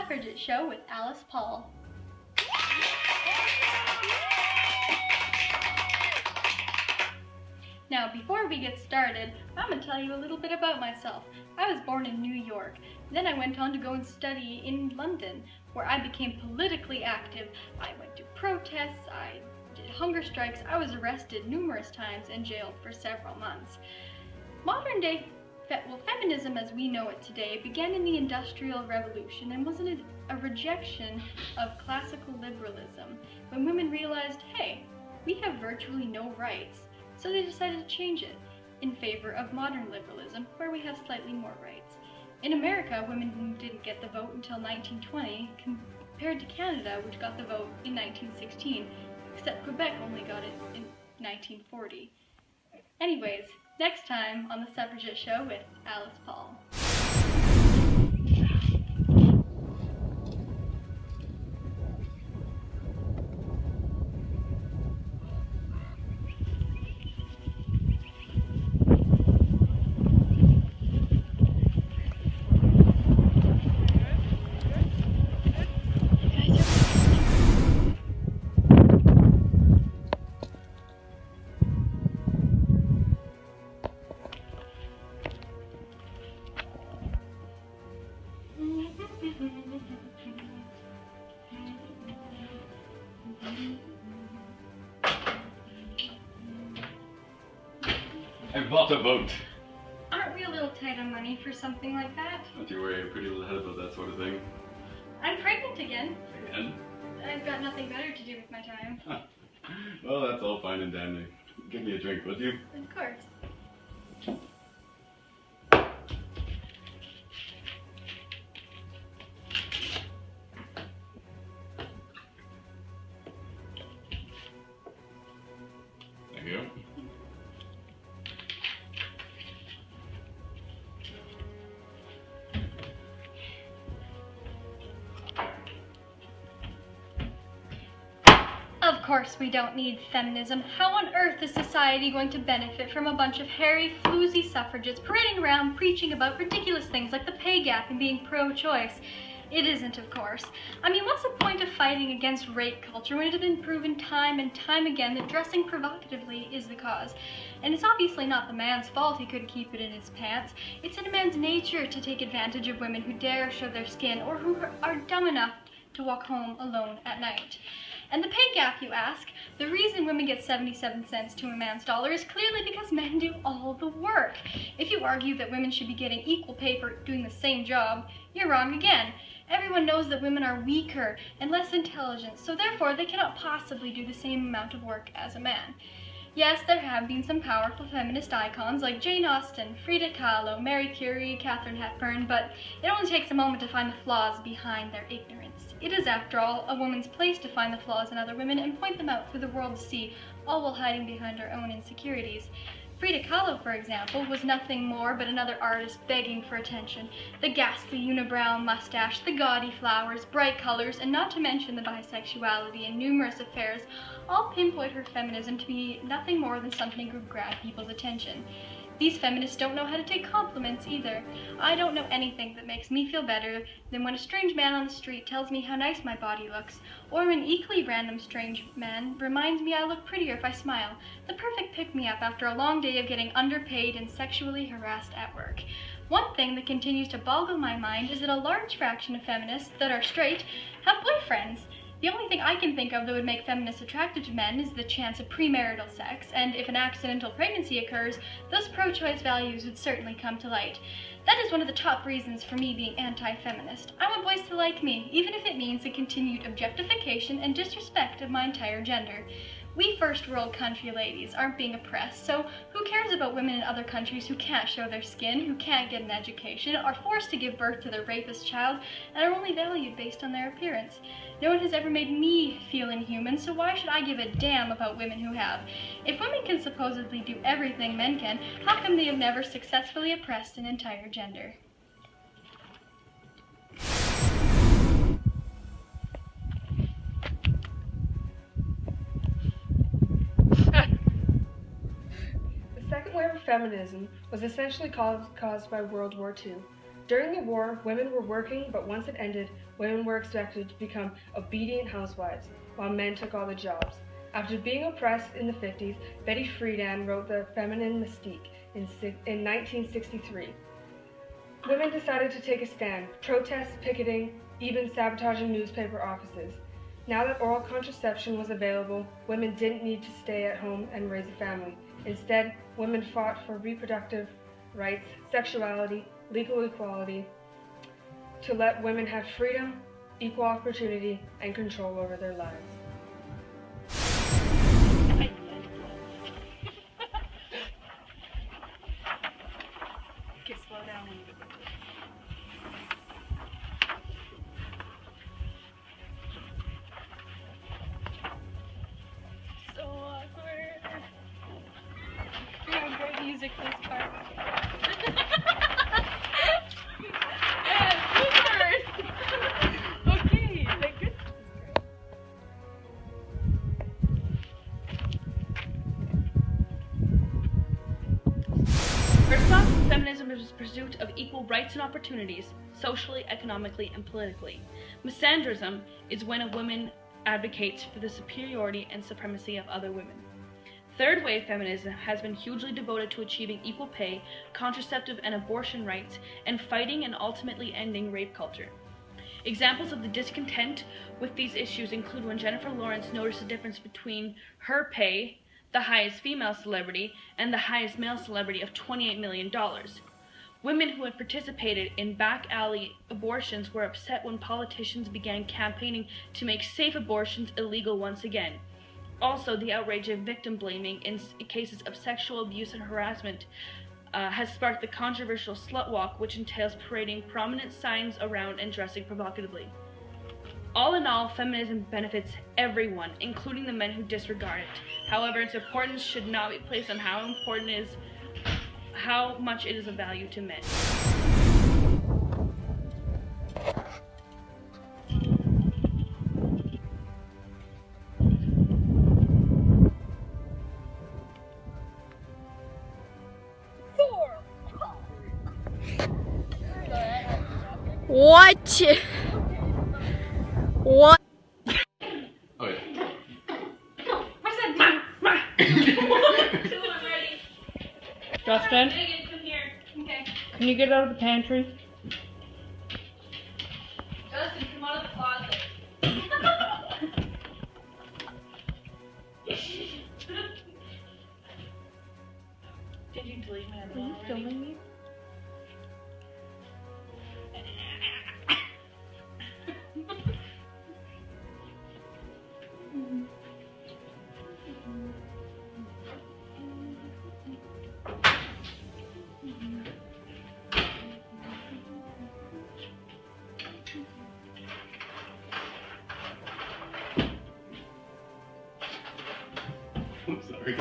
Suffragette Show with Alice Paul. Now, before we get started, I'm going to tell you a little bit about myself. I was born in New York. Then I went on to go and study in London, where I became politically active. I went to protests, I did hunger strikes, I was arrested numerous times and jailed for several months. Modern day feminism as we know it today began in the Industrial Revolution and was a rejection of classical liberalism, when women realized, hey, we have virtually no rights. So they decided to change it in favor of modern liberalism, where we have slightly more rights. In America, women didn't get the vote until 1920, compared to Canada, which got the vote in 1916, except Quebec only got it in 1940. Anyways, next time on the Suffragette Show with Alice Paul. I bought a boat. Aren't we a little tight on money for something like that? Don't you worry, I'm pretty ahead about that sort of thing. I'm pregnant again. Again? I've got nothing better to do with my time. Well, that's all fine and dandy. Give me a drink, would you? Of course. Thank you. Of course we don't need feminism. How on earth is society going to benefit from a bunch of hairy, floozy suffragettes parading around preaching about ridiculous things like the pay gap and being pro-choice? It isn't, of course. I mean, what's the point of fighting against rape culture when it has been proven time and time again that dressing provocatively is the cause? And it's obviously not the man's fault he couldn't keep it in his pants. It's in a man's nature to take advantage of women who dare show their skin or who are dumb enough to walk home alone at night. And the pay gap, you ask? The reason women get 77 cents to a man's dollar is clearly because men do all the work. If you argue that women should be getting equal pay for doing the same job, you're wrong again. Everyone knows that women are weaker and less intelligent, so therefore they cannot possibly do the same amount of work as a man. Yes, there have been some powerful feminist icons like Jane Austen, Frida Kahlo, Marie Curie, Katharine Hepburn, but it only takes a moment to find the flaws behind their ignorance. It is, after all, a woman's place to find the flaws in other women and point them out for the world to see, all while hiding behind her own insecurities. Frida Kahlo, for example, was nothing more but another artist begging for attention. The ghastly unibrow mustache, the gaudy flowers, bright colors, and not to mention the bisexuality and numerous affairs all pinpoint her feminism to be nothing more than something to grab people's attention. These feminists don't know how to take compliments either. I don't know anything that makes me feel better than when a strange man on the street tells me how nice my body looks, or when an equally random strange man reminds me I look prettier if I smile. The perfect pick-me-up after a long day of getting underpaid and sexually harassed at work. One thing that continues to boggle my mind is that a large fraction of feminists that are straight have boyfriends. The only thing I can think of that would make feminists attractive to men is the chance of premarital sex, and if an accidental pregnancy occurs, those pro-choice values would certainly come to light. That is one of the top reasons for me being anti-feminist. I want boys to like me, even if it means the continued objectification and disrespect of my entire gender. We first world country ladies aren't being oppressed, so who cares about women in other countries who can't show their skin, who can't get an education, are forced to give birth to their rapist child, and are only valued based on their appearance? No one has ever made me feel inhuman, so why should I give a damn about women who have? If women can supposedly do everything men can, how come they have never successfully oppressed an entire gender? The second wave of feminism was essentially caused by World War II. During the war, women were working, but once it ended, women were expected to become obedient housewives, while men took all the jobs. After being oppressed in the 50s, Betty Friedan wrote The Feminine Mystique in 1963. Women decided to take a stand, protests, picketing, even sabotaging newspaper offices. Now that oral contraception was available, women didn't need to stay at home and raise a family. Instead, women fought for reproductive rights, sexuality, legal equality, to let women have freedom, equal opportunity, and control over their lives. Okay, slow down. So awkward. We have great music this part. Yeah, first. Okay, like good. Response to feminism is the pursuit of equal rights and opportunities, socially, economically, and politically. Misandrism is when a woman advocates for the superiority and supremacy of other women. Third wave feminism has been hugely devoted to achieving equal pay, contraceptive and abortion rights, and fighting and ultimately ending rape culture. Examples of the discontent with these issues include when Jennifer Lawrence noticed the difference between her pay, the highest female celebrity, and the highest male celebrity of $28 million. Women who had participated in back alley abortions were upset when politicians began campaigning to make safe abortions illegal once again. Also, the outrage of victim blaming in cases of sexual abuse and harassment has sparked the controversial slut walk, which entails parading prominent signs around and dressing provocatively. All in all, feminism benefits everyone, including the men who disregard it. However, its importance should not be placed on how much it is of value to men. What? What? Oh yeah. Justin, Megan, come here. Okay. can you get out of the pantry? Justin, come out of the closet. Did you delete my other one already? Filming me? I'm sorry.